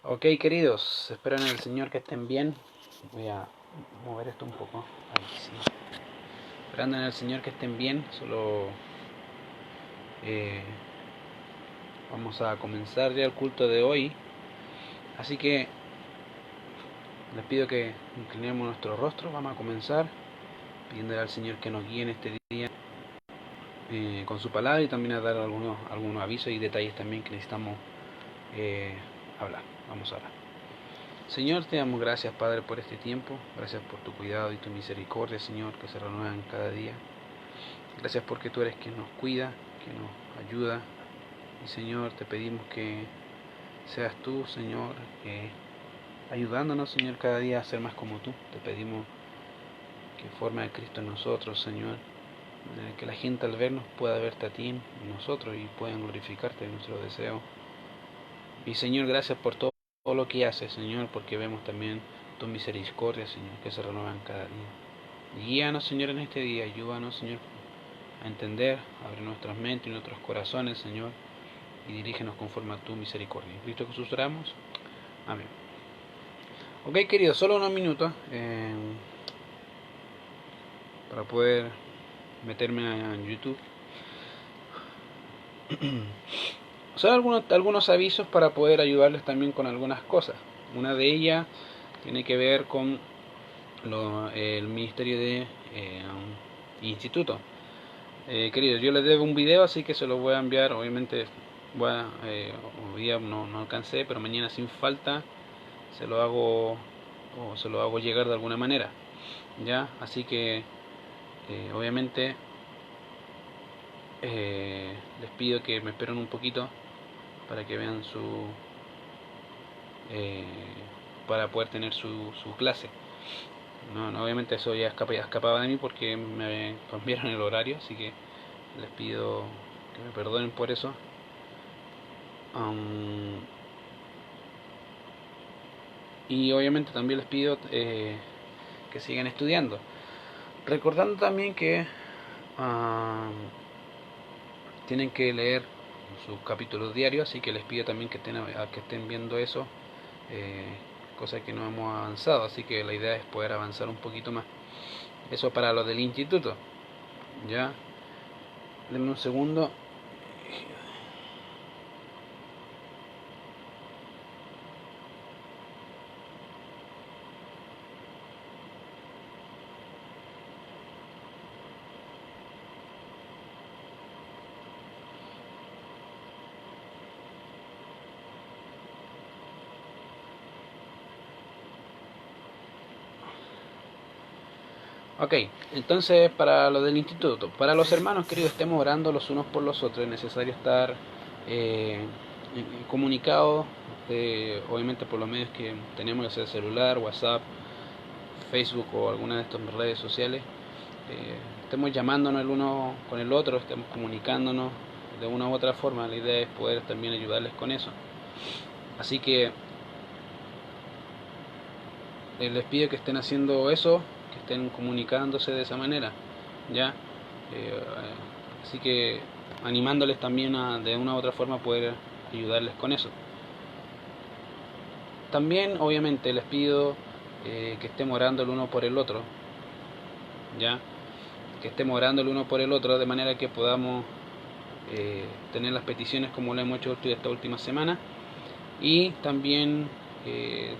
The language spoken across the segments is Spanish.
Ok, queridos, espero en el Señor que estén bien. Voy a mover esto un poco. Ahí sí. Esperando en el Señor que estén bien. Solo eh, vamos a comenzar ya el culto de hoy. Así que les pido que inclinemos nuestro rostro. Vamos a comenzar pidiéndole al Señor que nos guíe en este día con su palabra y también a dar algunos avisos y detalles también que necesitamos eh, hablar. Vamos a hablar. Señor, te damos gracias, Padre, por este tiempo. Gracias por tu cuidado y tu misericordia, Señor, que se renuevan cada día. Gracias porque tú eres quien nos cuida, quien nos ayuda. Y, Señor, te pedimos que seas tú, Señor, ayudándonos, Señor, cada día a ser más como tú. Te pedimos que forma de Cristo en nosotros, Señor, que la gente al vernos pueda verte a ti en nosotros y puedan glorificarte en nuestro deseo. Y, Señor, gracias por todo lo que haces, Señor, porque vemos también tu misericordia, Señor, que se renuevan cada día. Guíanos, Señor, en este día. Ayúdanos, Señor, a entender, abre nuestras mentes y nuestros corazones, Señor, y dirígenos conforme a tu misericordia. En Cristo Jesús oramos. Amén. Ok, queridos, solo unos minutos para poder meterme en YouTube. Son algunos avisos para poder ayudarles también con algunas cosas. Una de ellas tiene que ver con el ministerio de instituto. Queridos, yo les debo un video, así que se lo voy a enviar. Obviamente hoy día no alcancé, pero mañana sin falta se lo hago llegar de alguna manera, ya. Así que obviamente les pido que me esperen un poquito para que vean eh, para poder tener su clase. No, obviamente eso ya escapaba de mí porque me cambiaron el horario, así que les pido que me perdonen por eso. Y obviamente también les pido que sigan estudiando. Recordando también que tienen que leer sus capítulos diarios, así que les pido también que estén viendo eso, cosa que no hemos avanzado, así que la idea es poder avanzar un poquito más. Eso para los del instituto. Ya, denme un segundo. Ok, entonces para lo del instituto, para los hermanos queridos, estemos orando los unos por los otros. Es necesario estar eh, comunicados, obviamente por los medios que tenemos, ya sea celular, WhatsApp, Facebook o alguna de estas redes sociales. Estemos llamándonos el uno con el otro, estemos comunicándonos de una u otra forma. La idea es poder también ayudarles con eso. Así que les pido que estén haciendo eso, que estén comunicándose de esa manera, ya. Eh, Así que animándoles también a de una u otra forma poder ayudarles con eso. También obviamente les pido que estemos orando el uno por el otro, ya, que estemos orando el uno por el otro de manera que podamos tener las peticiones como lo hemos hecho esta última semana, y también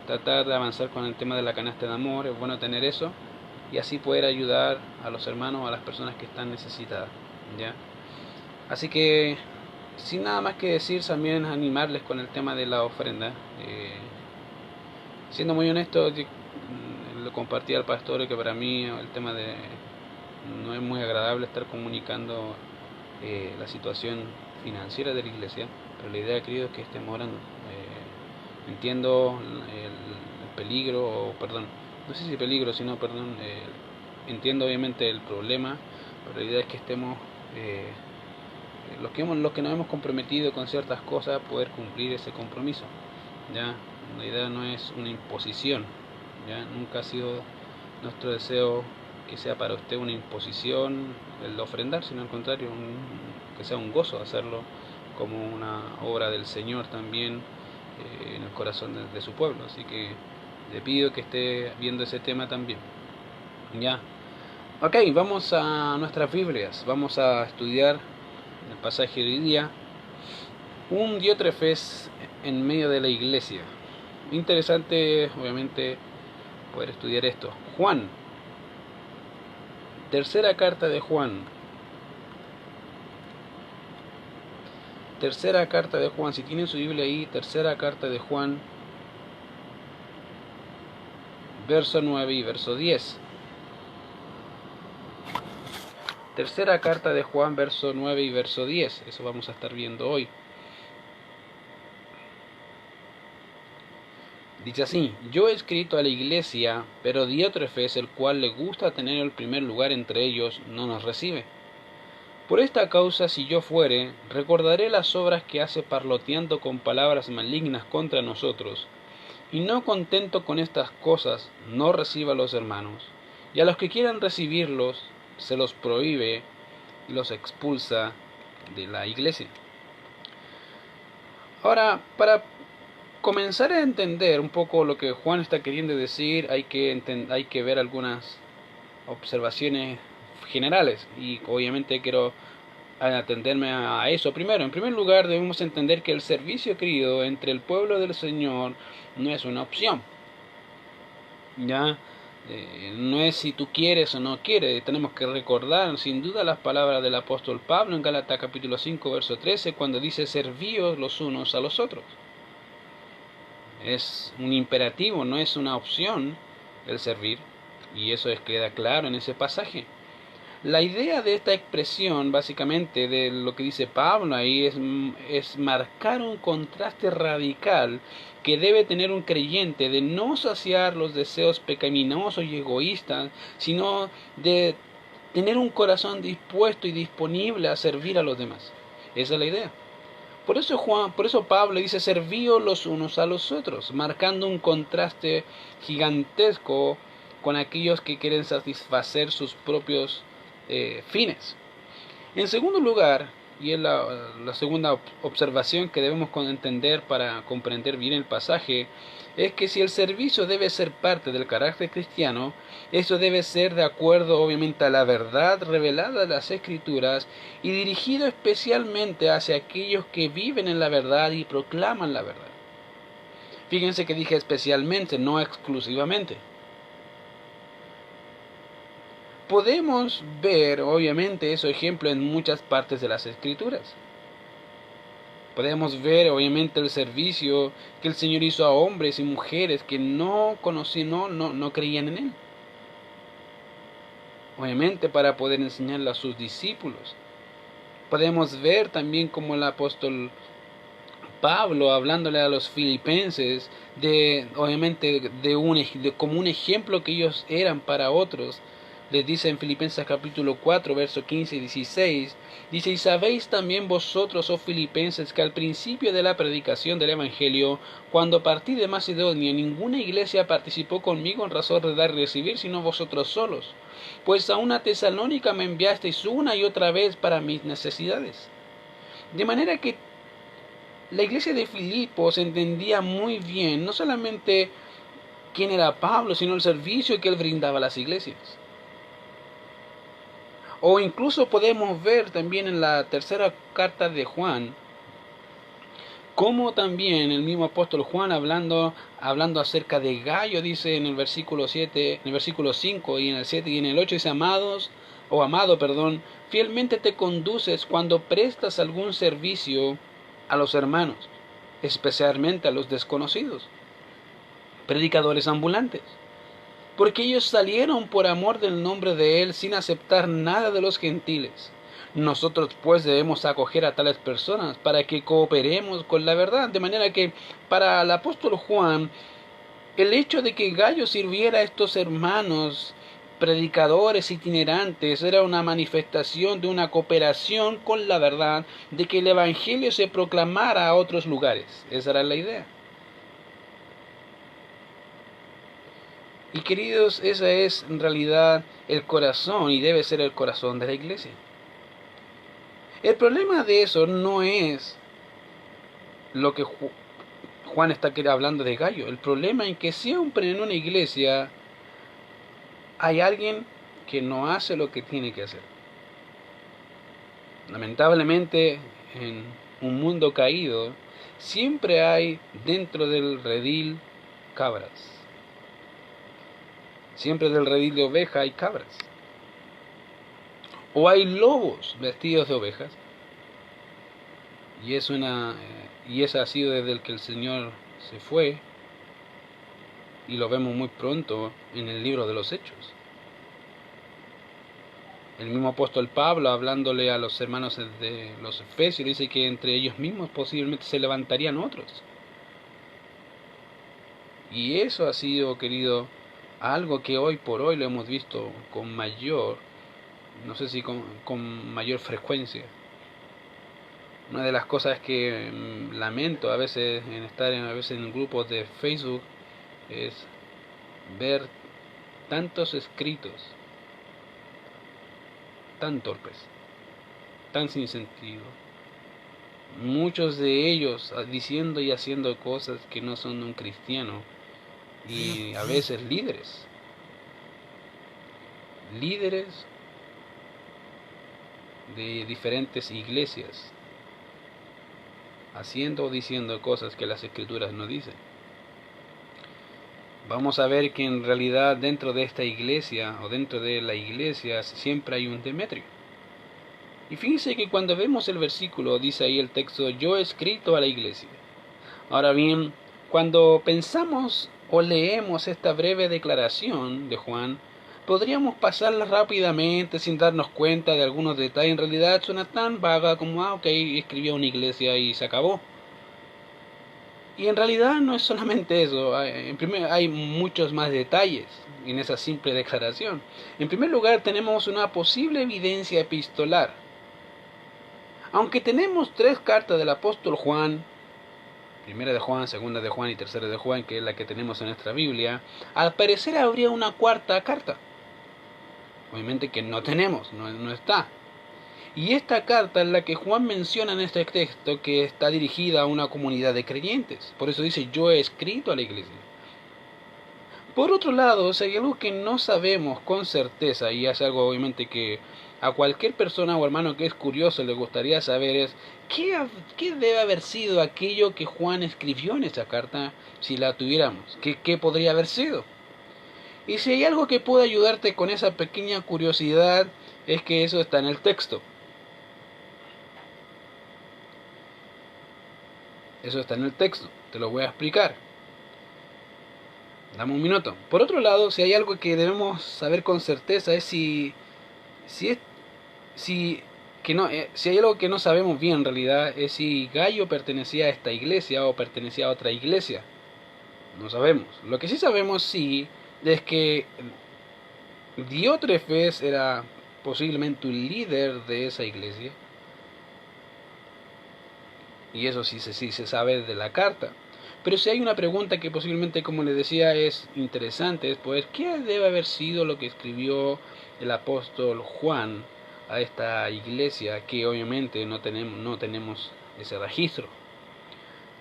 tratar de avanzar con el tema de la canasta de amor. Es bueno tener eso y así poder ayudar a los hermanos, a las personas que están necesitadas, ¿ya? Así que sin nada más que decir, también animarles con el tema de la ofrenda. Siendo muy honesto, lo compartí al pastor que para mí el tema de no es muy agradable estar comunicando la situación financiera de la iglesia, pero la idea, querido, es que estemos orando. Entiendo el peligro, o perdón, no sé si peligro, sino, perdón, entiendo obviamente el problema, pero la idea es que estemos, los que nos hemos comprometido con ciertas cosas, poder cumplir ese compromiso, ¿ya? La idea no es una imposición, ¿ya? Nunca ha sido nuestro deseo que sea para usted una imposición el ofrendar, sino al contrario, que sea un gozo hacerlo como una obra del Señor también, en el corazón de su pueblo. Así que le pido que esté viendo ese tema también. Ya. Ok, vamos a nuestras Biblias. Vamos a estudiar el pasaje de hoy día. Un Diótrefes en medio de la iglesia. Interesante, obviamente, poder estudiar esto. Juan. Tercera carta de Juan. Tercera carta de Juan. Si tienen su Biblia ahí, tercera carta de Juan. Verso 9 y verso 10. Tercera carta de Juan, verso 9 y verso 10. Eso vamos a estar viendo hoy. Dice así: yo he escrito a la iglesia, pero Diótrefes, el cual le gusta tener el primer lugar entre ellos, no nos recibe. Por esta causa, si yo fuere, recordaré las obras que hace parloteando con palabras malignas contra nosotros, y no contento con estas cosas, no reciba a los hermanos, y a los que quieran recibirlos, se los prohíbe y los expulsa de la iglesia. Ahora, para comenzar a entender un poco lo que Juan está queriendo decir, hay que ver algunas observaciones generales, y obviamente quiero atenderme a eso primero. En primer lugar, debemos entender que el servicio, querido, entre el pueblo del Señor no es una opción. Ya no es si tú quieres o no quieres. Tenemos que recordar sin duda las palabras del apóstol Pablo en Gálatas capítulo 5 verso 13, cuando dice: servíos los unos a los otros. Es un imperativo, no es una opción el servir, y eso queda claro en ese pasaje. La idea de esta expresión, básicamente, de lo que dice Pablo ahí, es marcar un contraste radical que debe tener un creyente de no saciar los deseos pecaminosos y egoístas, sino de tener un corazón dispuesto y disponible a servir a los demás. Esa es la idea. Por eso Pablo dice: servíos los unos a los otros, marcando un contraste gigantesco con aquellos que quieren satisfacer sus propios fines. En segundo lugar, y es la segunda observación que debemos entender para comprender bien el pasaje, es que si el servicio debe ser parte del carácter cristiano, eso debe ser de acuerdo obviamente a la verdad revelada de las Escrituras y dirigido especialmente hacia aquellos que viven en la verdad y proclaman la verdad. Fíjense que dije especialmente, no exclusivamente. Podemos ver, obviamente, ese ejemplo en muchas partes de las Escrituras. Podemos ver, obviamente, el servicio que el Señor hizo a hombres y mujeres que no creían en Él. Obviamente, para poder enseñarle a sus discípulos. Podemos ver también como el apóstol Pablo, hablándole a los filipenses, como un ejemplo que ellos eran para otros. Les dice en Filipenses capítulo 4, versos 15 y 16, dice: y sabéis también vosotros, oh filipenses, que al principio de la predicación del Evangelio, cuando partí de Macedonia, ninguna iglesia participó conmigo en razón de dar y recibir, sino vosotros solos. Pues a una Tesalónica me enviasteis una y otra vez para mis necesidades. De manera que la iglesia de Filipos entendía muy bien, no solamente quién era Pablo, sino el servicio que él brindaba a las iglesias. O incluso podemos ver también en la tercera carta de Juan, como también el mismo apóstol Juan hablando acerca de Gayo, dice en el versículo 7, en el versículo 5 y en el 7 y en el 8, dice: amado, fielmente te conduces cuando prestas algún servicio a los hermanos, especialmente a los desconocidos, predicadores ambulantes. Porque ellos salieron por amor del nombre de Él sin aceptar nada de los gentiles. Nosotros pues debemos acoger a tales personas para que cooperemos con la verdad. De manera que para el apóstol Juan, el hecho de que Gayo sirviera a estos hermanos predicadores itinerantes era una manifestación de una cooperación con la verdad, de que el evangelio se proclamara a otros lugares. Esa era la idea. Y queridos, ese es en realidad el corazón, y debe ser el corazón de la iglesia. El problema de eso no es lo que Juan está hablando de Gayo. El problema es que siempre en una iglesia hay alguien que no hace lo que tiene que hacer. Lamentablemente, en un mundo caído, siempre hay dentro del redil cabras. Siempre del redil de oveja hay cabras. O hay lobos vestidos de ovejas. Y eso ha sido desde el que el Señor se fue. Y lo vemos muy pronto en el libro de los Hechos. El mismo apóstol Pablo, hablándole a los hermanos de los Efesios, dice que entre ellos mismos posiblemente se levantarían otros. Y eso ha sido, querido, algo que hoy por hoy lo hemos visto con mayor, no sé si con mayor frecuencia. Una de las cosas que lamento a veces en estar a veces en grupos de Facebook es ver tantos escritos tan torpes, tan sin sentido, muchos de ellos diciendo y haciendo cosas que no son de un cristiano, y a veces líderes de diferentes iglesias haciendo o diciendo cosas que las escrituras no dicen. Vamos a ver que en realidad dentro de esta iglesia o dentro de la iglesia siempre hay un Demetrio. Y fíjense que cuando vemos el versículo, dice ahí el texto, yo he escrito a la iglesia. Ahora bien, cuando pensamos o leemos esta breve declaración de Juan, podríamos pasarla rápidamente sin darnos cuenta de algunos detalles. En realidad suena tan vaga como, ok, escribió a una iglesia y se acabó. Y en realidad no es solamente eso, hay muchos más detalles en esa simple declaración. En primer lugar, tenemos una posible evidencia epistolar. Aunque tenemos 3 cartas del apóstol Juan, primera de Juan, segunda de Juan y tercera de Juan, que es la que tenemos en nuestra Biblia, al parecer habría una 4ª carta. Obviamente que no tenemos, no está. Y esta carta es la que Juan menciona en este texto, que está dirigida a una comunidad de creyentes. Por eso dice, yo he escrito a la iglesia. Por otro lado, si hay algo que no sabemos con certeza, y es algo obviamente que a cualquier persona o hermano que es curioso le gustaría saber, es ¿qué debe haber sido aquello que Juan escribió en esta carta si la tuviéramos? ¿Qué podría haber sido? Y si hay algo que puede ayudarte con esa pequeña curiosidad, es que eso está en el texto. Eso está en el texto, te lo voy a explicar. Dame un minuto. Por otro lado, si hay algo que debemos saber con certeza es si hay algo que no sabemos bien en realidad, es si Gayo pertenecía a esta iglesia o pertenecía a otra iglesia. No sabemos. Lo que sí sabemos sí es que Diótrefes era posiblemente un líder de esa iglesia. Y eso sí se sabe de la carta. Pero si hay una pregunta que posiblemente, como les decía, es interesante, es pues, ¿qué debe haber sido lo que escribió el apóstol Juan a esta iglesia que obviamente no tenemos ese registro?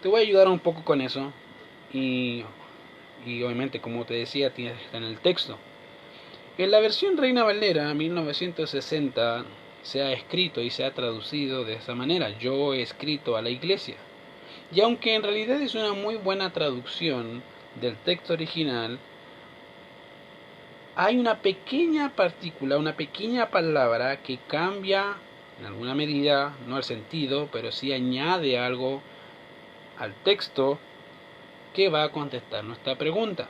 Te voy a ayudar un poco con eso y obviamente, como te decía, está en el texto. En la versión Reina Valera 1960 se ha escrito y se ha traducido de esa manera, yo he escrito a la iglesia. Y aunque en realidad es una muy buena traducción del texto original, hay una pequeña partícula, una pequeña palabra que cambia en alguna medida, no el sentido, pero sí añade algo al texto que va a contestar nuestra pregunta.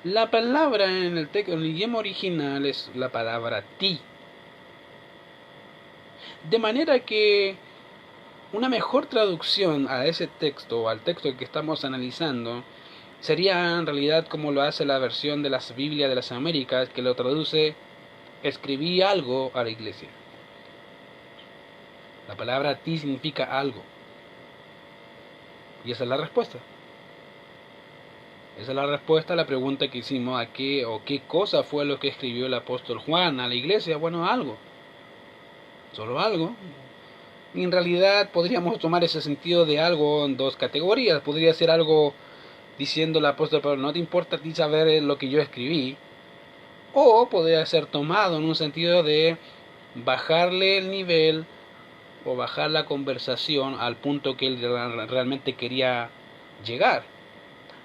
La palabra en el texto, en el idioma original, es la palabra ti. De manera que una mejor traducción a ese texto, o al texto que estamos analizando, sería en realidad como lo hace la versión de las Biblias de las Américas, que lo traduce, escribí algo a la iglesia. La palabra ti significa algo. Y esa es la respuesta. Esa es la respuesta a la pregunta que hicimos, a qué cosa fue lo que escribió el apóstol Juan a la iglesia. Bueno, algo. Solo algo. Y en realidad podríamos tomar ese sentido de algo en dos categorías. Podría ser algo diciendo el apóstol Pablo, no te importa a ti saber lo que yo escribí. O podría ser tomado en un sentido de bajarle el nivel o bajar la conversación al punto que él realmente quería llegar.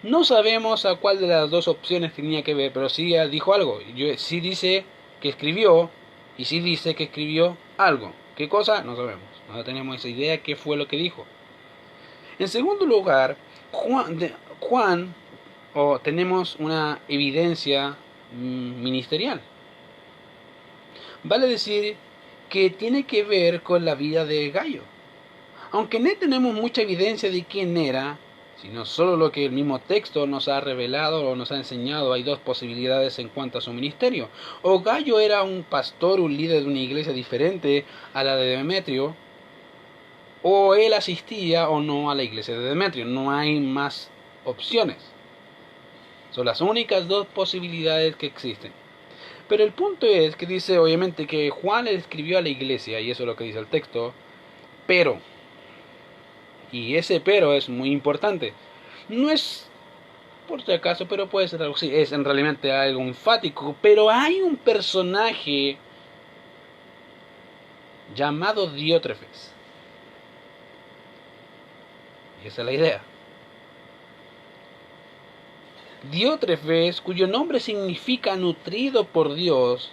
No sabemos a cuál de las dos opciones tenía que ver, pero sí dijo algo. Sí dice que escribió y sí dice que escribió algo. ¿Qué cosa? No sabemos. No tenemos esa idea qué fue lo que dijo. En segundo lugar, Juan tenemos una evidencia ministerial. Vale decir que tiene que ver con la vida de Gallo. Aunque no tenemos mucha evidencia de quién era, sino solo lo que el mismo texto nos ha revelado o nos ha enseñado, hay dos posibilidades en cuanto a su ministerio. O Gallo era un pastor, un líder de una iglesia diferente a la de Demetrio, o él asistía o no a la iglesia de Demetrio. No hay más opciones. Son las únicas dos posibilidades que existen. Pero el punto es que dice obviamente que Juan le escribió a la iglesia, y eso es lo que dice el texto, pero, y ese pero es muy importante, no es por si acaso, pero puede ser algo así, es en realidad algo enfático, pero hay un personaje llamado Diótrefes. Y esa es la idea. Diótrefes, cuyo nombre significa nutrido por Dios,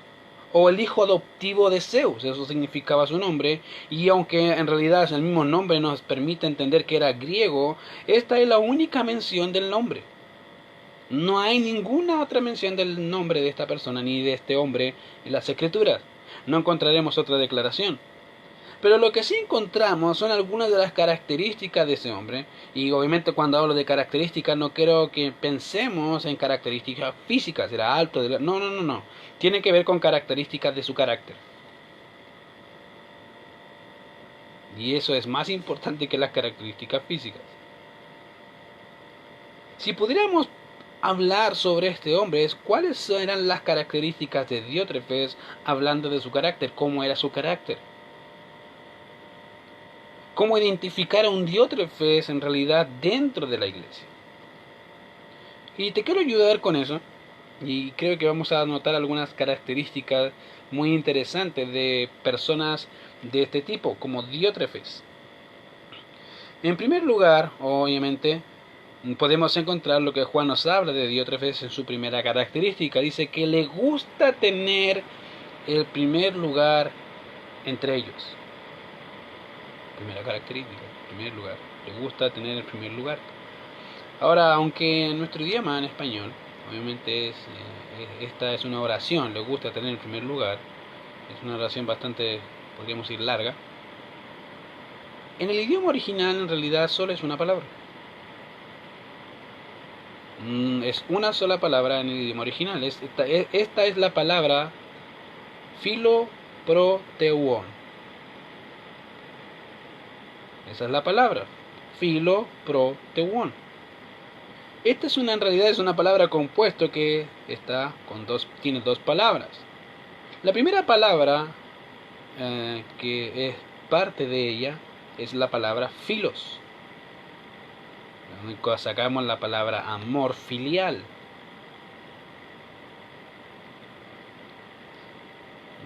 o el hijo adoptivo de Zeus, eso significaba su nombre, y aunque en realidad el mismo nombre nos permite entender que era griego, esta es la única mención del nombre. No hay ninguna otra mención del nombre de esta persona ni de este hombre en las escrituras. No encontraremos otra declaración. Pero lo que sí encontramos son algunas de las características de ese hombre. Y obviamente cuando hablo de características no quiero que pensemos en características físicas. Era alto. No. Tiene que ver con características de su carácter. Y eso es más importante que las características físicas. Si pudiéramos hablar sobre este hombre, es cuáles eran las características de Diótrefes hablando de su carácter, cómo era su carácter. Cómo identificar a un Diótrefes en realidad dentro de la iglesia. Y te quiero ayudar con eso. Y creo que vamos a notar algunas características muy interesantes de personas de este tipo, como Diótrefes. En primer lugar, obviamente, podemos encontrar lo que Juan nos habla de Diótrefes en su primera característica. Dice que le gusta tener el primer lugar entre ellos. Primera característica, primer lugar. Le gusta tener el primer lugar. Ahora, aunque en nuestro idioma, en español, obviamente esta es una oración, le gusta tener el primer lugar. Es una oración bastante, podríamos decir, larga. En el idioma original, en realidad, solo es una palabra. Es una sola palabra en el idioma original. Esta es la palabra philoproteuon. Esa es la palabra, philoproteuon. Esta en realidad es una palabra compuesto que tiene dos palabras. La primera palabra que es parte de ella es la palabra philos. Sacamos la palabra amor, filial.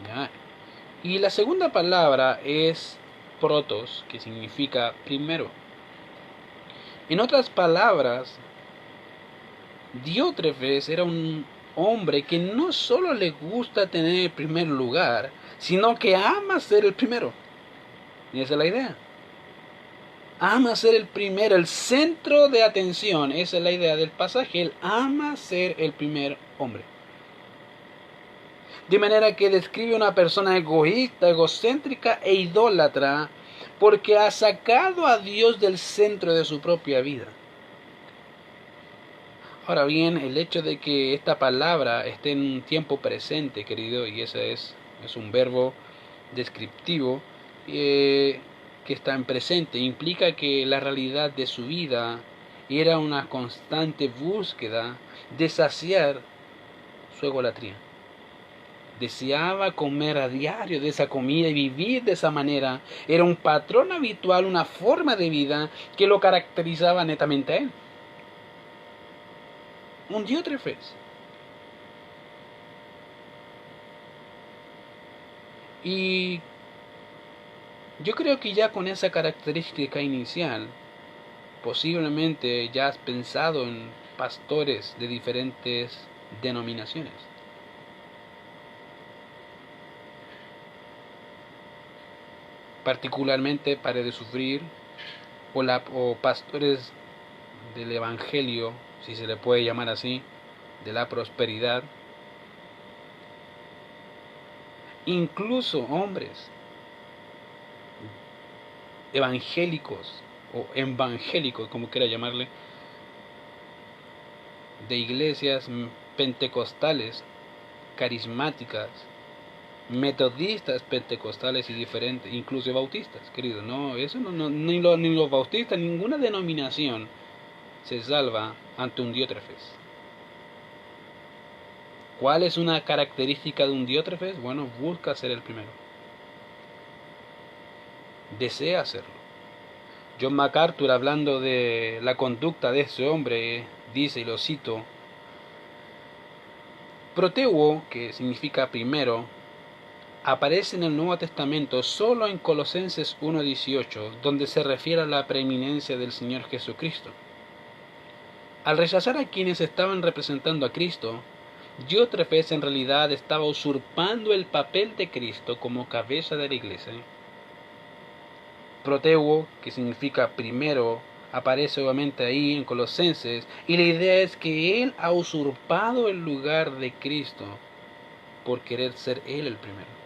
¿Ya? Y la segunda palabra es protos, que significa primero. En otras palabras, Diótrefes era un hombre que no solo le gusta tener el primer lugar, sino que ama ser el primero. Y esa es la idea. Ama ser el primero, el centro de atención. Esa es la idea del pasaje. Él ama ser el primer hombre. De manera que describe una persona egoísta, egocéntrica e idólatra, porque ha sacado a Dios del centro de su propia vida. Ahora bien, el hecho de que esta palabra esté en un tiempo presente, querido, y ese es un verbo descriptivo, que está en presente, implica que la realidad de su vida era una constante búsqueda de saciar su egolatría. Deseaba comer a diario de esa comida y vivir de esa manera. Era un patrón habitual, una forma de vida que lo caracterizaba netamente a él. Un Diótrefes. Y yo creo que ya con esa característica inicial, posiblemente ya has pensado en pastores de diferentes denominaciones. Particularmente para de sufrir o pastores del evangelio, si se le puede llamar así, de la prosperidad, incluso hombres evangélicos o evangélicos, como quiera llamarle, de iglesias pentecostales, carismáticas, metodistas pentecostales y diferentes, incluso bautistas, querido. No, eso ni los bautistas, ninguna denominación se salva ante un Diótrefes. ¿Cuál es una característica de un Diótrefes? Bueno, busca ser el primero. Desea hacerlo. John MacArthur, hablando de la conducta de ese hombre, dice, y lo cito: Proteuo, que significa primero, aparece en el Nuevo Testamento solo en Colosenses 1:18, donde se refiere a la preeminencia del Señor Jesucristo. Al rechazar a quienes estaban representando a Cristo, Diótrefes en realidad estaba usurpando el papel de Cristo como cabeza de la iglesia. Proteuo, que significa primero, aparece obviamente ahí en Colosenses, y la idea es que él ha usurpado el lugar de Cristo por querer ser él el primero.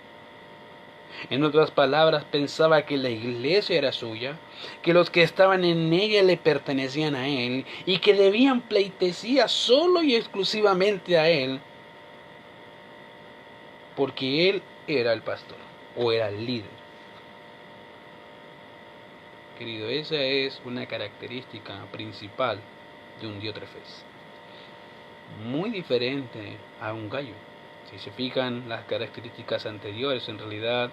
En otras palabras, pensaba que la iglesia era suya, que los que estaban en ella le pertenecían a él y que debían pleitesía solo y exclusivamente a él, porque él era el pastor o era el líder. Querido, esa es una característica principal de un Diótrefes. Muy diferente a un Gallo. Si se fijan las características anteriores, en realidad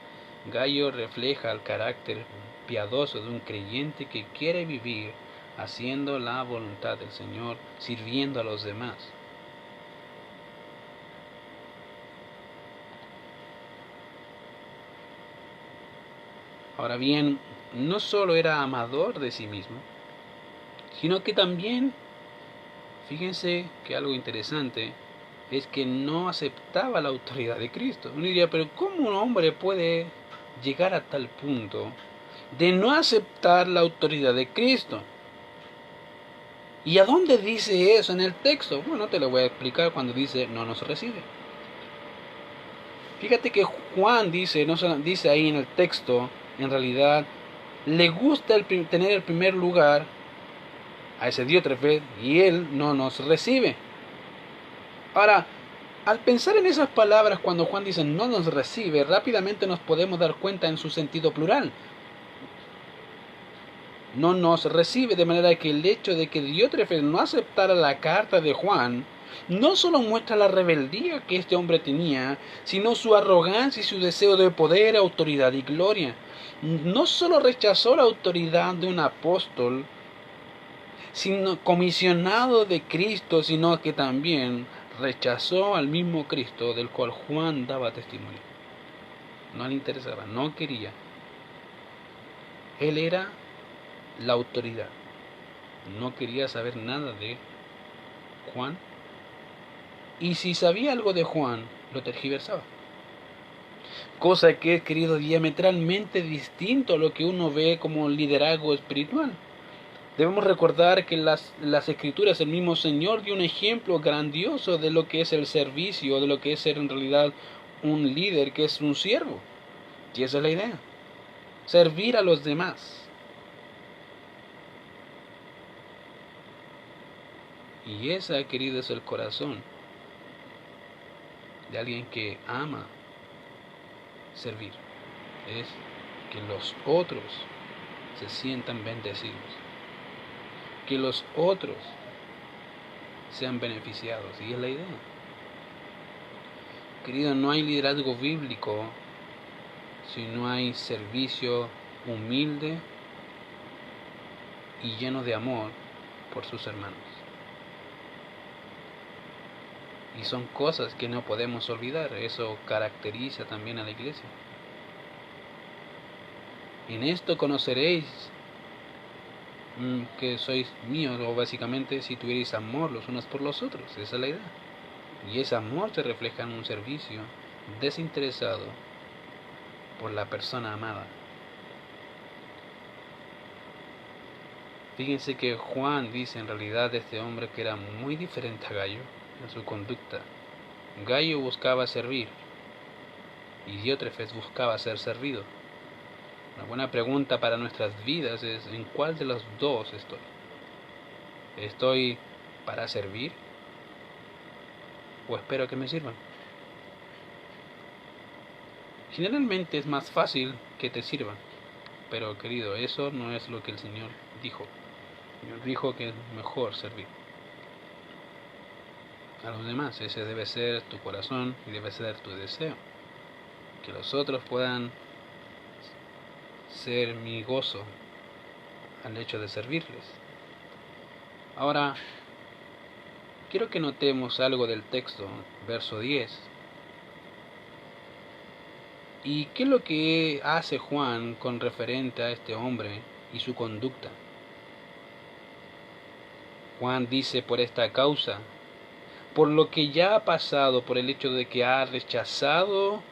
Gallo refleja el carácter piadoso de un creyente que quiere vivir haciendo la voluntad del Señor, sirviendo a los demás. Ahora bien, no solo era amador de sí mismo, sino que también, fíjense que algo interesante es que no aceptaba la autoridad de Cristo. Uno diría, pero ¿cómo un hombre puede llegar a tal punto de no aceptar la autoridad de Cristo? ¿Y a dónde dice eso en el texto? Bueno, te lo voy a explicar cuando dice no nos recibe. Fíjate que Juan dice, no dice ahí en el texto, en realidad, le gusta tener el primer lugar a ese Diótrefes y él no nos recibe. Ahora, al pensar en esas palabras cuando Juan dice no nos recibe, rápidamente nos podemos dar cuenta en su sentido plural. No nos recibe, de manera que el hecho de que Diótrefes no aceptara la carta de Juan no solo muestra la rebeldía que este hombre tenía, sino su arrogancia y su deseo de poder, autoridad y gloria. No solo rechazó la autoridad de un apóstol, sino comisionado de Cristo, sino que también rechazó al mismo Cristo del cual Juan daba testimonio. No le interesaba, no quería. Él era la autoridad. No quería saber nada de Juan. Y si sabía algo de Juan, lo tergiversaba. Cosa que es, querido, diametralmente distinto a lo que uno ve como liderazgo espiritual. Debemos recordar que las escrituras, el mismo Señor dio un ejemplo grandioso de lo que es el servicio, de lo que es ser en realidad un líder, que es un siervo. Y esa es la idea. Servir a los demás. Y esa, querido, es el corazón de alguien que ama servir. Es que los otros se sientan bendecidos. Que los otros sean beneficiados. Y es la idea. Querido, no hay liderazgo bíblico si no hay servicio humilde y lleno de amor por sus hermanos. Y son cosas que no podemos olvidar. Eso caracteriza también a la iglesia. En esto conoceréis que sois míos, o básicamente si tuvierais amor los unos por los otros. Esa es la idea. Y ese amor se refleja en un servicio desinteresado por la persona amada. Fíjense que Juan dice en realidad de este hombre que era muy diferente a Gallo en su conducta. Gallo buscaba servir y Diótrefes buscaba ser servido. Una buena pregunta para nuestras vidas es: ¿en cuál de los dos estoy? ¿Estoy para servir o espero que me sirvan? Generalmente es más fácil que te sirvan, pero querido, eso no es lo que el Señor dijo. El Señor dijo que es mejor servir a los demás. Ese debe ser tu corazón y debe ser tu deseo, que los otros puedan ser mi gozo al hecho de servirles. Ahora, quiero que notemos algo del texto, verso 10. ¿Y qué es lo que hace Juan con referente a este hombre y su conducta? Juan dice: por esta causa, por lo que ya ha pasado, por el hecho de que ha rechazado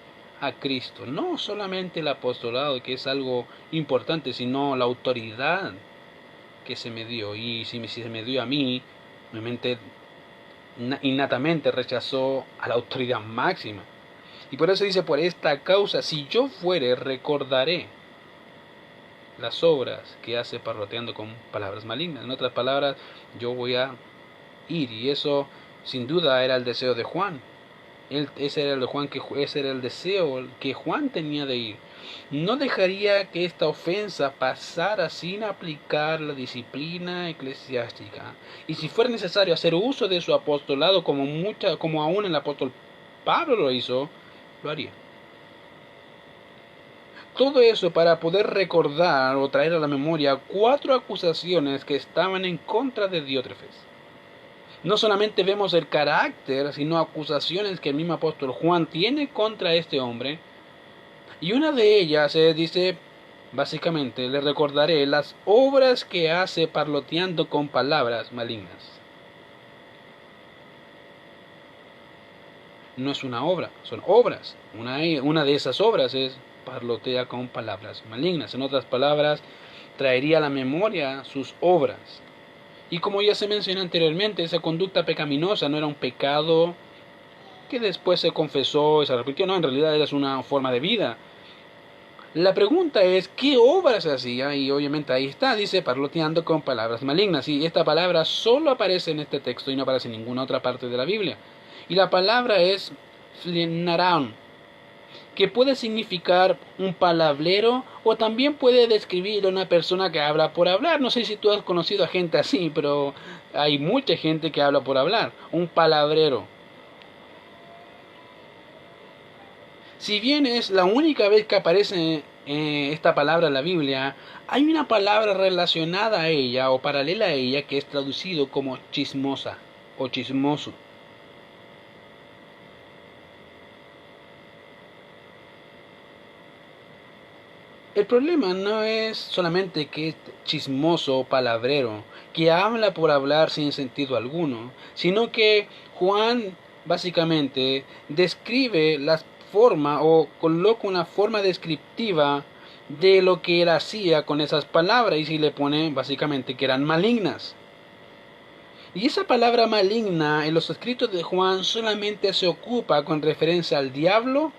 a Cristo, no solamente el apostolado, que es algo importante, sino la autoridad que se me dio. Y si se me dio a mí, mi mente innatamente rechazó a la autoridad máxima. Y por eso dice: por esta causa, si yo fuere, recordaré las obras que hace parloteando con palabras malignas. En otras palabras, yo voy a ir. Y eso sin duda era el deseo de Juan. Ese era el deseo que Juan tenía de ir. No dejaría que esta ofensa pasara sin aplicar la disciplina eclesiástica. Y si fuera necesario hacer uso de su apostolado, como aún el apóstol Pablo lo hizo, lo haría. Todo eso para poder recordar o traer a la memoria 4 acusaciones que estaban en contra de Diótrefes. No solamente vemos el carácter, sino acusaciones que el mismo apóstol Juan tiene contra este hombre. Y una de ellas dice, básicamente, le recordaré las obras que hace parloteando con palabras malignas. No es una obra, son obras. Una de esas obras es parlotea con palabras malignas. En otras palabras, traería a la memoria sus obras. Y como ya se mencionó anteriormente, esa conducta pecaminosa no era un pecado que después se confesó y se arrepintió. No, en realidad era una forma de vida. La pregunta es, ¿qué obras hacía? Y obviamente ahí está, dice, parloteando con palabras malignas. Y esta palabra solo aparece en este texto y no aparece en ninguna otra parte de la Biblia. Y la palabra es flinarán, que puede significar un palabrero o también puede describir a una persona que habla por hablar. No sé si tú has conocido a gente así, pero hay mucha gente que habla por hablar. Un palabrero. Si bien es la única vez que aparece esta palabra en la Biblia, hay una palabra relacionada a ella o paralela a ella que es traducido como chismosa o chismoso. El problema no es solamente que es chismoso o palabrero, que habla por hablar sin sentido alguno, sino que Juan básicamente describe la forma o coloca una forma descriptiva de lo que él hacía con esas palabras y si le pone básicamente que eran malignas. Y esa palabra maligna en los escritos de Juan solamente se ocupa con referencia al diablo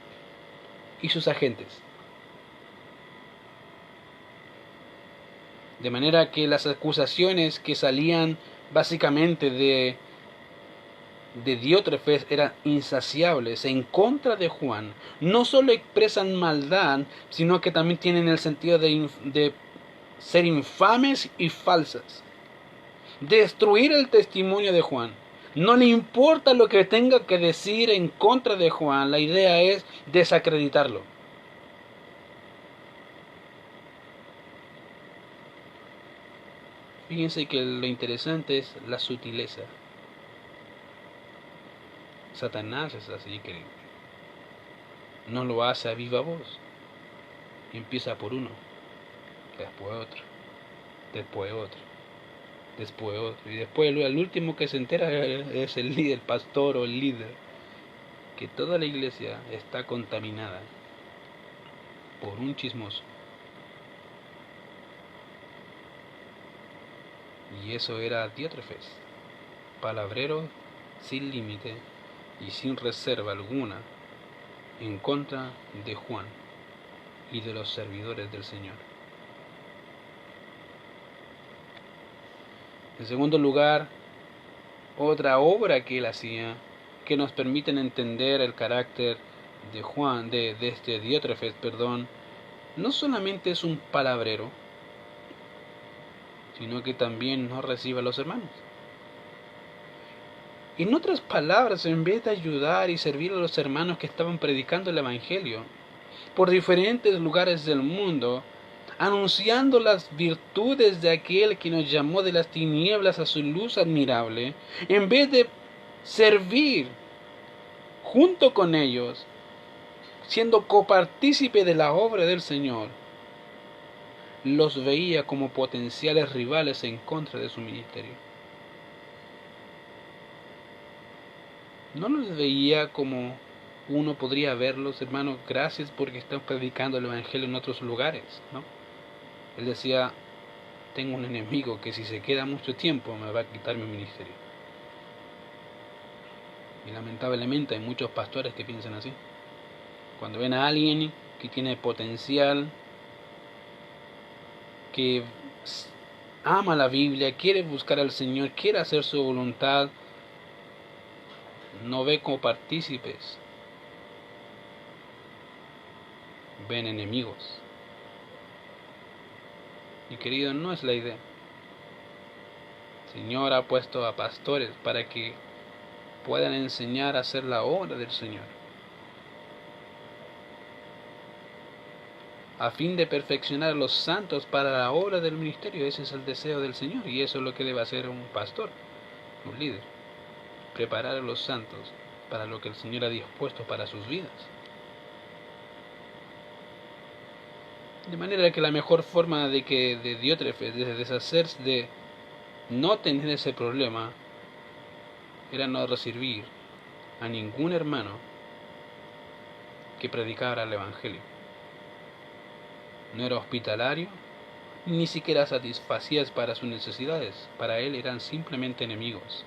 y sus agentes. De manera que las acusaciones que salían básicamente de Diótrefes eran insaciables en contra de Juan. No solo expresan maldad, sino que también tienen el sentido de ser infames y falsas. Destruir el testimonio de Juan. No le importa lo que tenga que decir en contra de Juan, la idea es desacreditarlo. Fíjense que lo interesante es la sutileza. Satanás es así, querido. No lo hace a viva voz. Empieza por uno, después otro, después otro, después otro. Y después el último que se entera es el líder, el pastor o el líder. Que toda la iglesia está contaminada por un chismoso. Y eso era Diótrefes, palabrero sin límite y sin reserva alguna en contra de Juan y de los servidores del Señor. En segundo lugar, otra obra que él hacía que nos permiten entender el carácter de Juan, de este Diótrefes, no solamente es un palabrero, sino que también no recibe a los hermanos. En otras palabras, en vez de ayudar y servir a los hermanos que estaban predicando el Evangelio por diferentes lugares del mundo, anunciando las virtudes de aquel que nos llamó de las tinieblas a su luz admirable, en vez de servir junto con ellos, siendo copartícipe de la obra del Señor, los veía como potenciales rivales en contra de su ministerio. No los veía como uno podría verlos, hermanos, gracias porque están predicando el Evangelio en otros lugares, ¿no? Él decía, tengo un enemigo que si se queda mucho tiempo me va a quitar mi ministerio. Y lamentablemente hay muchos pastores que piensan así. Cuando ven a alguien que tiene potencial, que ama la Biblia, quiere buscar al Señor, quiere hacer su voluntad, no ve como partícipes, ven enemigos. Y querido, no es la idea. El Señor ha puesto a pastores para que puedan enseñar a hacer la obra del Señor, a fin de perfeccionar a los santos para la obra del ministerio. Ese es el deseo del Señor y eso es lo que debe hacer un pastor, un líder, preparar a los santos para lo que el Señor ha dispuesto para sus vidas. De manera que la mejor forma de Diótrefes de deshacerse, de no tener ese problema, era no recibir a ningún hermano que predicara el Evangelio. No era hospitalario, ni siquiera satisfacía para sus necesidades. Para él eran simplemente enemigos.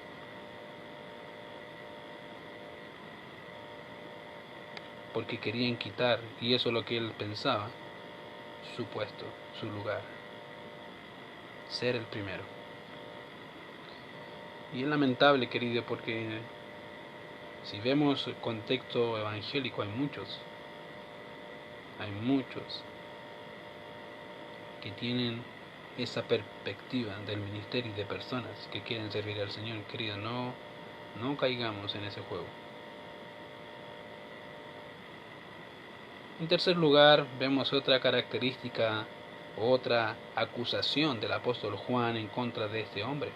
Porque querían quitar, y eso es lo que él pensaba, su puesto, su lugar, ser el primero. Y es lamentable, querido, porque si vemos el contexto evangélico hay muchos que tienen esa perspectiva del ministerio y de personas que quieren servir al Señor. Querido, no caigamos en ese juego. En tercer lugar, vemos otra característica, otra acusación del apóstol Juan en contra de este hombre.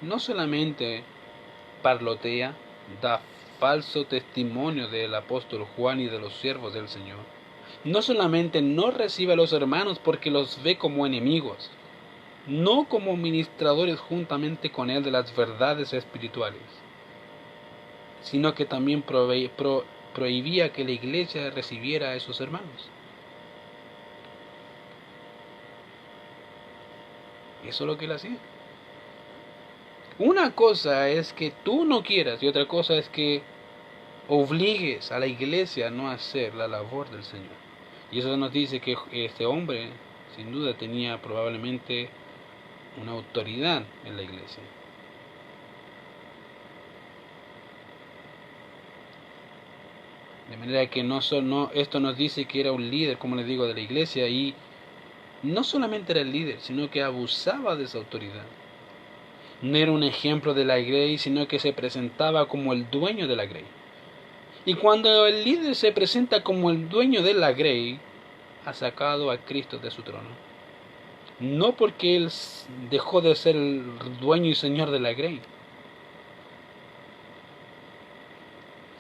No solamente parlotea, da falso testimonio del apóstol Juan y de los siervos del Señor. No solamente no recibe a los hermanos porque los ve como enemigos, no como ministradores juntamente con él de las verdades espirituales, sino que también prohibía que la iglesia recibiera a esos hermanos. Eso es lo que él hacía. Una cosa es que tú no quieras y otra cosa es que obligues a la iglesia a no hacer la labor del Señor. Y eso nos dice que este hombre sin duda tenía probablemente una autoridad en la iglesia. De manera que esto nos dice que era un líder, como les digo, de la iglesia, y no solamente era el líder, sino que abusaba de esa autoridad. No era un ejemplo de la grey, sino que se presentaba como el dueño de la grey. Y cuando el líder se presenta como el dueño de la grey, ha sacado a Cristo de su trono. No porque él dejó de ser el dueño y señor de la grey,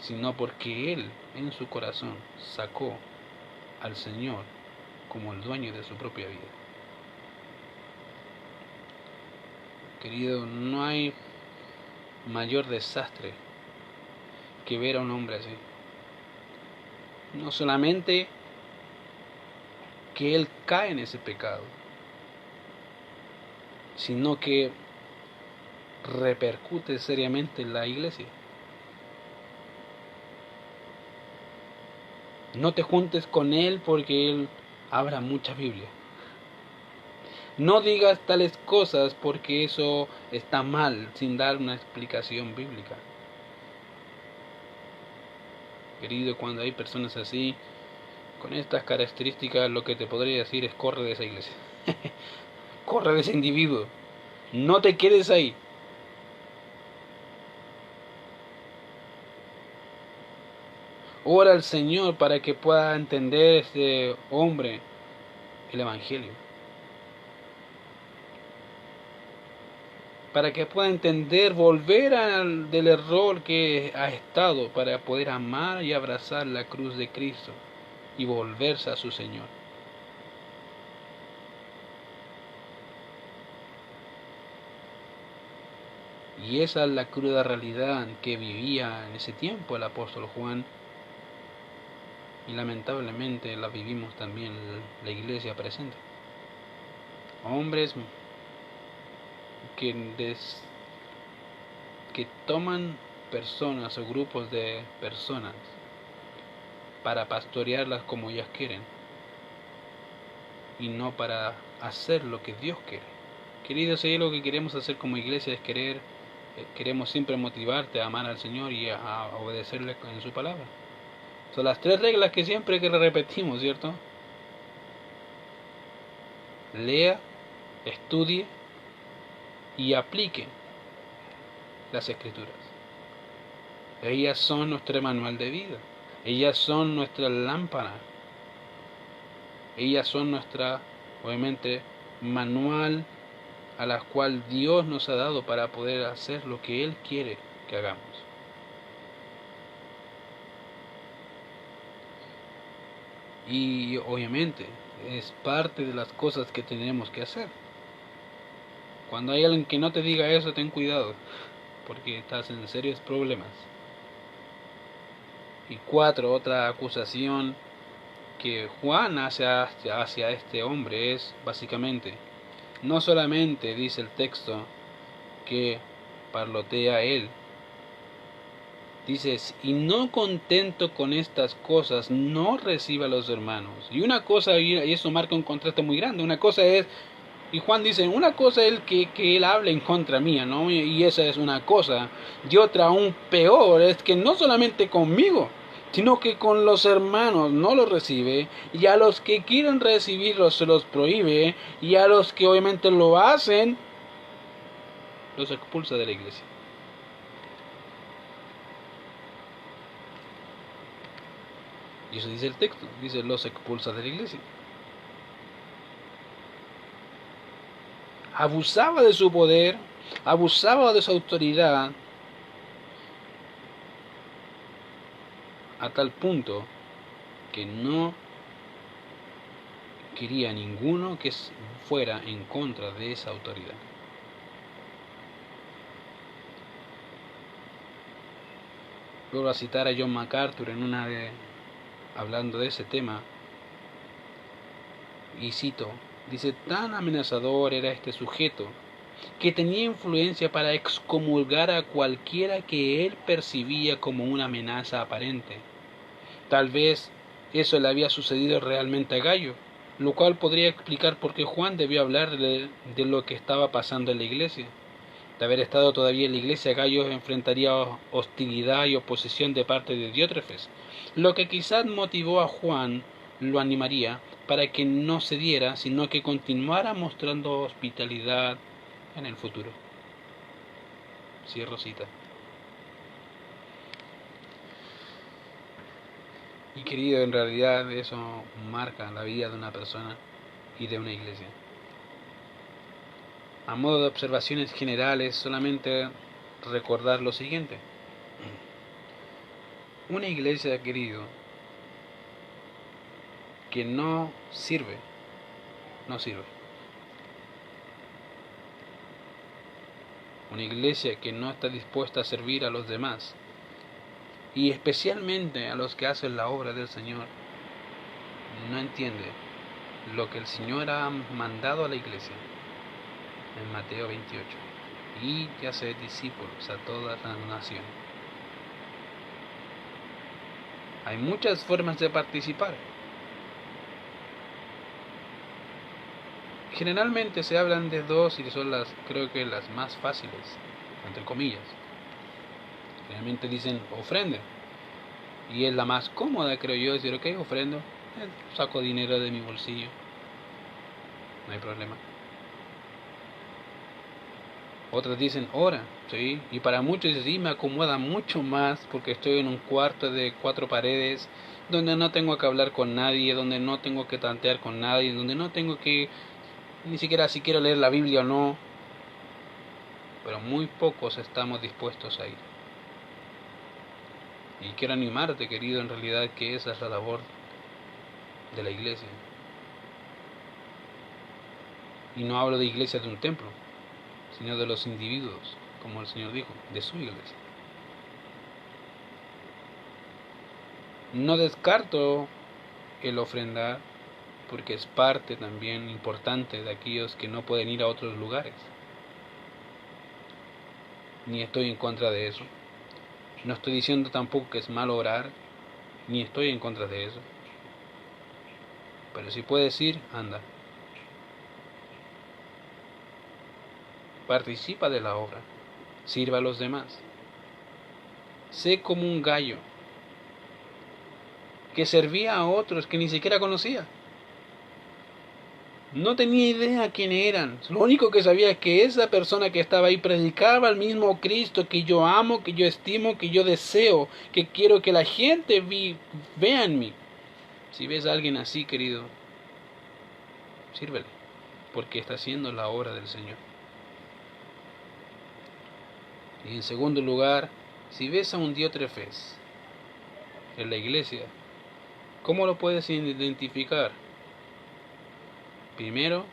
sino porque él en su corazón sacó al Señor como el dueño de su propia vida. Querido, no hay mayor desastre que ver a un hombre así. No solamente que él cae en ese pecado, sino que repercute seriamente en la iglesia. No te juntes con él porque él habla mucha Biblia. No digas tales cosas porque eso está mal sin dar una explicación bíblica. Querido, cuando hay personas así, con estas características, lo que te podría decir es corre de esa iglesia. Corre de ese individuo. No te quedes ahí. Ora al Señor para que pueda entender este hombre el Evangelio. Para que pueda entender, volver del error que ha estado, para poder amar y abrazar la cruz de Cristo y volverse a su Señor. Y esa es la cruda realidad que vivía en ese tiempo el apóstol Juan, y lamentablemente la vivimos también la iglesia presente. Hombres que toman personas o grupos de personas para pastorearlas como ellas quieren y no para hacer lo que Dios quiere. Queridos, si lo que queremos hacer como iglesia es queremos siempre motivarte a amar al Señor y a obedecerle en su palabra. Son las 3 reglas que siempre que repetimos, ¿cierto? Lea, estudie y aplique las Escrituras. Ellas son nuestro manual de vida. Ellas son nuestra lámpara. Ellas son nuestra, obviamente, manual a la cual Dios nos ha dado para poder hacer lo que Él quiere que hagamos. Y obviamente es parte de las cosas que tenemos que hacer. Cuando hay alguien que no te diga eso, ten cuidado, porque estás en serios problemas. Y 4, otra acusación que Juan hace hacia este hombre es básicamente, no solamente dice el texto que parlotea él, dices, y no contento con estas cosas, no reciba a los hermanos. Y una cosa, y eso marca un contraste muy grande, una cosa es, y Juan dice, una cosa es que él hable en contra mía, ¿no? Y esa es una cosa. Y otra aún peor es que no solamente conmigo, sino que con los hermanos no los recibe, y a los que quieren recibirlos se los prohíbe, y a los que obviamente lo hacen, los expulsa de la iglesia. Y eso dice el texto, dice los expulsa de la iglesia. Abusaba de su poder, abusaba de su autoridad, a tal punto que no quería ninguno que fuera en contra de esa autoridad. Vuelvo a citar a John MacArthur hablando de ese tema, y cito, dice, tan amenazador era este sujeto que tenía influencia para excomulgar a cualquiera que él percibía como una amenaza aparente. Tal vez eso le había sucedido realmente a Gallo, lo cual podría explicar por qué Juan debió hablar de lo que estaba pasando en la iglesia. De haber estado todavía en la iglesia, Gallo enfrentaría hostilidad y oposición de parte de Diótrefes, lo que quizás motivó a Juan, lo animaría para que no cediera, sino que continuara mostrando hospitalidad en el futuro. Cierro cita. Y querido, en realidad eso marca la vida de una persona y de una iglesia. A modo de observaciones generales, solamente recordar lo siguiente. Una iglesia, querido, que no sirve. Una iglesia que no está dispuesta a servir a los demás, y especialmente a los que hacen la obra del Señor, no entiende lo que el Señor ha mandado a la iglesia en Mateo 28. Y ya haced discípulos a todas las naciones. Hay muchas formas de participar. Generalmente se hablan de dos y son creo que las más fáciles, entre comillas. Generalmente dicen ofrenda. Y es la más cómoda, creo yo, decir, ok, ofrendo, saco dinero de mi bolsillo. No hay problema. Otras dicen ora, ¿sí? Y para muchos dicen, sí, me acomoda mucho más porque estoy en un cuarto de 4 paredes, donde no tengo que hablar con nadie, donde no tengo que tantear con nadie, donde no tengo que, ni siquiera si quiero leer la Biblia o no. Pero muy pocos estamos dispuestos a ir. Y quiero animarte, querido, en realidad que esa es la labor de la iglesia. Y no hablo de iglesia de un templo, sino de los individuos, como el Señor dijo, de su iglesia. No descarto el ofrendar, porque es parte también importante de aquellos que no pueden ir a otros lugares. Ni estoy en contra de eso. No estoy diciendo tampoco que es malo orar, ni estoy en contra de eso. Pero si puedes ir, anda. Participa de la obra. Sirva a los demás. Sé como un gallo que servía a otros que ni siquiera conocía. No tenía idea quién eran. Lo único que sabía es que esa persona que estaba ahí predicaba al mismo Cristo que yo amo, que yo estimo, que yo deseo, que quiero que la gente vea en mí. Si ves a alguien así, querido, sírvele, porque está haciendo la obra del Señor. Y en segundo lugar, si ves a un diótrefes en la iglesia, ¿cómo lo puedes identificar? Primero,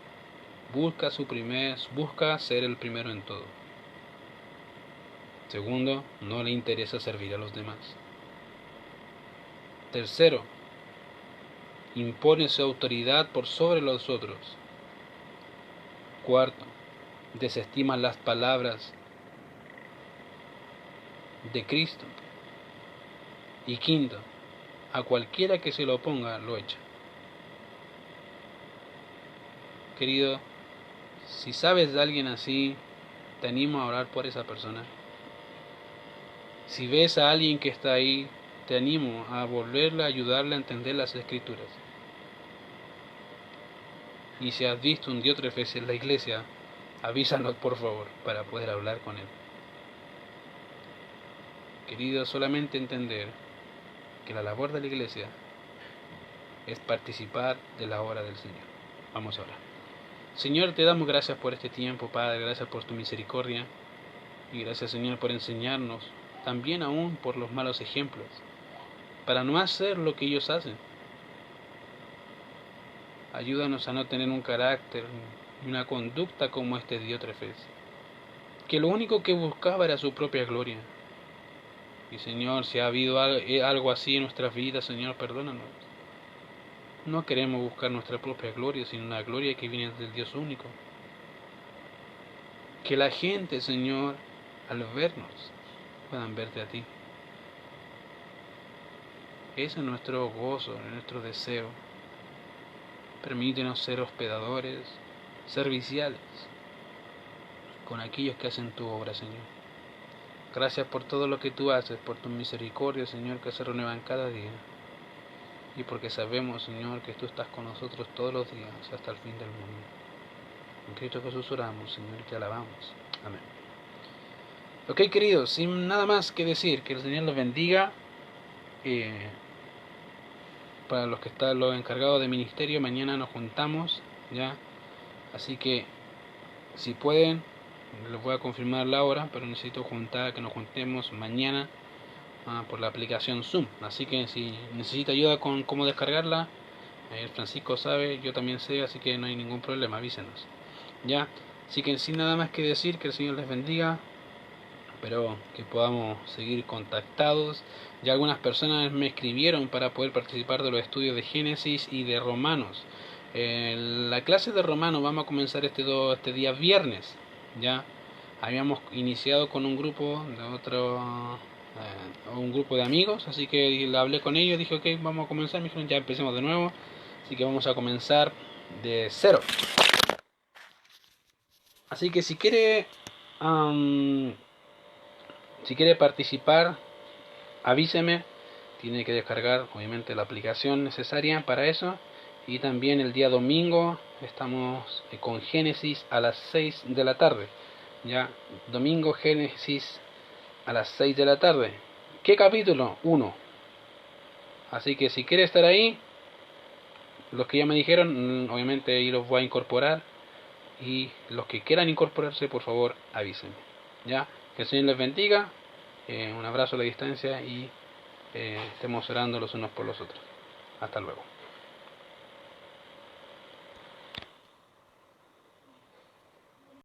busca ser el primero en todo. Segundo, no le interesa servir a los demás. Tercero, impone su autoridad por sobre los otros. Cuarto, desestima las palabras de Cristo. Y quinto, a cualquiera que se lo oponga lo echa. Querido, si sabes de alguien así, te animo a orar por esa persona. Si ves a alguien que está ahí, te animo a volverle a ayudarle a entender las Escrituras. Y si has visto un diótrefes en la iglesia, avísanos por favor para poder hablar con él. Querido, solamente entender que la labor de la iglesia es participar de la obra del Señor. Vamos a orar. Señor, te damos gracias por este tiempo, Padre, gracias por tu misericordia y gracias, Señor, por enseñarnos, también aún por los malos ejemplos, para no hacer lo que ellos hacen. Ayúdanos a no tener un carácter y una conducta como este diótrefes, que lo único que buscaba era su propia gloria. Y Señor, si ha habido algo así en nuestras vidas, Señor, perdónanos. No queremos buscar nuestra propia gloria, sino una gloria que viene del Dios único. Que la gente, Señor, al vernos, puedan verte a ti. Ese es nuestro gozo, nuestro deseo. Permítenos ser hospedadores, serviciales, con aquellos que hacen tu obra, Señor. Gracias por todo lo que tú haces, por tu misericordia, Señor, que se renuevan cada día. Y porque sabemos, Señor, que tú estás con nosotros todos los días hasta el fin del mundo. En Cristo Jesús oramos, Señor, y te alabamos. Amén. Ok, queridos, sin nada más que decir, que el Señor los bendiga. Para los que están los encargados de ministerio, mañana nos juntamos, ya. Así que si pueden, les voy a confirmar la hora, pero necesito que nos juntemos mañana por la aplicación Zoom. Así que si necesita ayuda con cómo descargarla, Francisco sabe, yo también sé, así que no hay ningún problema, avísenos. Ya, así que sin nada más que decir, que el Señor les bendiga. Espero que podamos seguir contactados. Ya algunas personas me escribieron para poder participar de los estudios de Génesis y de Romanos. La clase de Romanos vamos a comenzar este día viernes. Ya habíamos iniciado con un grupo de un grupo de amigos, así que hablé con ellos, dije ok, vamos a comenzar, me dijeron ya empecemos de nuevo, así que vamos a comenzar de cero. Así que si quiere participar, avíseme. Tiene que descargar obviamente la aplicación necesaria para eso. Y también el día domingo estamos con Génesis a las 6 de la tarde. Ya, domingo Génesis a las 6 de la tarde. ¿Qué capítulo? 1. Así que si quiere estar ahí, los que ya me dijeron, obviamente ahí los voy a incorporar. Y los que quieran incorporarse, por favor, avísenme. Ya, que el Señor les bendiga. Un abrazo a la distancia y estemos orando los unos por los otros. Hasta luego.